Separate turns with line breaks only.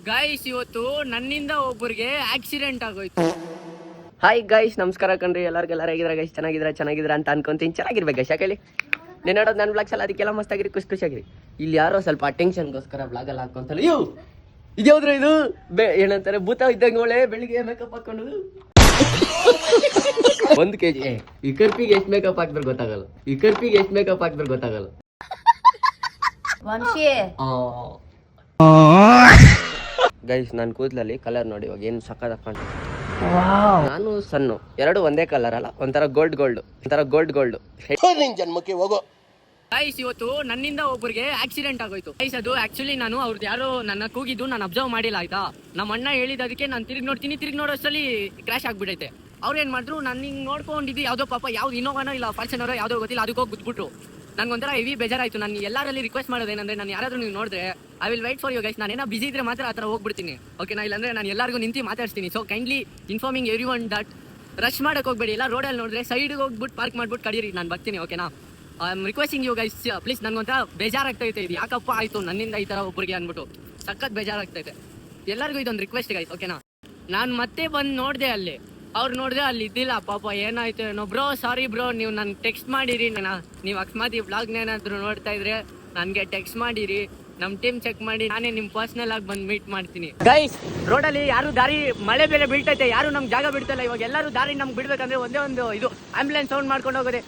Guys ಇವತ್ತು ನನ್ನಿಂದ ಒಬ್ಬರಿಗೆ ಆಕ್ಸಿಡೆಂಟ್ ಆಗೋಯ್ತು.
ಹಾಯ್ ಗೈಸ್, ನಮಸ್ಕಾರ ಕಣ್ರಿ. ಎಲ್ಲರಿಗೆಲ್ಲ ಹೇಗಿದ್ರೆ ಗೈಸ್, ಚೆನ್ನಾಗಿದ್ರ ಅಂತ ಅನ್ಕೊಂತೀನಿ. ಚೆನ್ನಾಗಿರ್ಬೇಕು ಗೈಸ್. ಯಾಕೇಳಿ ನೀನು ನೋಡೋದು ನನ್ನ ಬ್ಲಾಗ್ಸ್ ಅಲ್ಲ, ಅದಕ್ಕೆಲ್ಲ ಮಸ್ತಾಗಿರಿ, ಖುಷಿಯಾಗಿರಿ. ಇಲ್ಲಿ ಯಾರೋ ಸ್ವಲ್ಪ ಅಟೆನ್ಷನ್ಗೋಸ್ಕರ ಬ್ಲಾಗಲ್ಲಿ ಹಾಕೊಂತಲ್ಲ. ಇದ್ಯಾವ್ದ್ರ ಇದು ಏನಂತಾರೆ, ಭೂತ ಇದ್ದಂಗೆ ಒಳ್ಳೆ ಬೆಳಿಗ್ಗೆ ಮೇಕಪ್ ಹಾಕೊಂಡು 1 kg ಈ ಕರ್ಪಿಗೆ ಎಷ್ಟು ಮೇಕಪ್ ಹಾಕ್ತಾರೆ ಗೊತ್ತಾಗಲ್ಲ. ಗೈಸ್, ನನ್ನ ಕೂದಲಲ್ಲಿ ಕಲರ್ ನೋಡಿ ಇವಾಗ ಏನು ಸಕ್ಕತ್ ಹಾಕೊಂಡು. ನಾನು ಸಣ್ಣ ಎರಡು ಒಂದೇ ಕಲರ್ ಅಲ್ಲ, ಒಂಥರ ಗೋಲ್ಡ್ ಜನ್ಮಕ್ಕೆ ಹೋಗೋ.
ಗೈಸ್ ಇವತ್ತು ನನ್ನಿಂದ ಒಬ್ಬರಿಗೆ ಆಕ್ಸಿಡೆಂಟ್ ಆಗೋಯ್ತು. ಗೈಸ್ ಅದು ಆಕ್ಚುಲಿ ನಾನು ಅವ್ರದ್ದು ಯಾರೋ ನನ್ನ ಕೂಗಿದ್ದು ನಾನು ಅಬ್ಸರ್ವ್ ಮಾಡಿಲ್ಲ, ಆಯ್ತಾ. ನಮ್ಮ ಅಣ್ಣ ಹೇಳಿದಕ್ಕೆ ನಾನು ತಿರುಗಿ ನೋಡೋಷ್ಟರಲ್ಲಿ ಕ್ರಾಶ್ ಆಗ್ಬಿಟ್ಟೈತೆ. ಅವ್ರು ಏನ್ ಮಾಡಿದ್ರು, ನಾನು ಹಿಂಗೆ ನೋಡ್ಕೊಂಡಿದ್ದು ಯಾವುದೋ ಪಾಪ ಯಾವ್ದು ಇನ್ನೋವಾನೋ ಇಲ್ಲ ಫಾರ್ಚುನರೋ ಯಾವುದೋ ಗೊತ್ತಿಲ್ಲ, ಅದಕ್ಕೆ ಹೋಗಿ ಗುದ್ಬಿಟ್ರು. ನಂಗೊಂಥರ ಹೆವಿ ಬೇಜಾರಾಯ್ತು. ನಾನು ಎಲ್ಲರಲ್ಲಿ ರಿಕ್ವೆಸ್ಟ್ ಮಾಡೋದೇನಂದ್ರೆ, ನಾನು ಯಾರಾದ್ರೂ ನೀವು ನೋಡಿದ್ರೆ I will wait for you guys. ನಾನೇನೋ ಬಿಸಿ ಇದ್ರೆ ಮಾತ್ರ ಆ ಥರ ಹೋಗ್ಬಿಡ್ತೀನಿ, ಓಕೆನಾ? ಇಲ್ಲಾಂದ್ರೆ ನಾನು ಎಲ್ಲರಿಗೂ ನಿಂತು ಮಾತಾಡ್ತೀನಿ. So kindly informing every one that rush ಮಾಡಕ್ಕೆ ಹೋಗ್ಬೇಡಿ. ಎಲ್ಲ ರೋಡಲ್ಲಿ ನೋಡಿದ್ರೆ ಸೈಡ್ಗೆ ಹೋಗ್ಬಿಟ್ಟು ಪಾರ್ಕ್ ಮಾಡ್ಬಿಟ್ಟು ಕಡೀರಿ, ನಾನು ಬರ್ತೀನಿ, ಓಕೆನಾ? I am requesting you guys, please. ನನಗೊಂಥರ ಬೇಜಾರಾಗ್ತೈತೆ, ಇದು ಯಾಕಪ್ಪ ಆಯಿತು ನನ್ನಿಂದ ಈ ಥರ ಒಬ್ಬರಿಗೆ ಅಂದ್ಬಿಟ್ಟು ಸಖತ್ ಬೇಜಾರಾಗ್ತೈತೆ. ಎಲ್ಲರಿಗೂ ಇದೊಂದು ರಿಕ್ವೆಸ್ಟ್ ಗೈಸ್, ಓಕೆನಾ? ನಾನು ಮತ್ತೆ ಬಂದು ನೋಡಿದೆ, ಅಲ್ಲಿ ಅವ್ರು ನೋಡಿದೆ, ಅಲ್ಲಿ ಇದ್ದಿಲ್ಲ ಪಾಪ. ಏನಾಯ್ತು ಏನೋ. ಬ್ರೋ ಸಾರಿ ಬ್ರೋ, ನೀವು ನನ್ಗೆ ಟೆಕ್ಸ್ಟ್ ಮಾಡಿರಿ. ನೀವು ಅಕಸ್ಮಾತ್ ಈ ಬ್ಲಾಗ್ನೇನಾದರೂ ನೋಡ್ತಾ ಇದ್ರೆ ನನಗೆ ಟೆಕ್ಸ್ಟ್ ಮಾಡಿರಿ, ನಮ್ಮ ಟೀಮ್ ಚೆಕ್ ಮಾಡಿ ನಾನೇ ನಿಮ್ಮ ಪರ್ಸ್ನಲ್ ಆಗಿ ಬಂದು ಮೀಟ್ ಮಾಡ್ತೀನಿ. ಗೈಸ್, ರೋಡಲ್ಲಿ ಯಾರು ದಾರಿ, ಮಳೆ ಬೇರೆ ಬೀಳ್ತೈತೆ, ಯಾರು ನಮ್ಗೆ ಜಾಗ ಬಿಡ್ತಲ್ಲ. ಇವಾಗ ಎಲ್ಲರೂ ದಾರಿ ನಮ್ಗೆ ಬಿಡ್ಬೇಕಂದ್ರೆ ಒಂದೇ ಒಂದು ಇದು ಆಂಬ್ಯುಲೆನ್ಸ್ ಸೌಂಡ್ ಮಾಡ್ಕೊಂಡು ಹೋಗೋದೆ.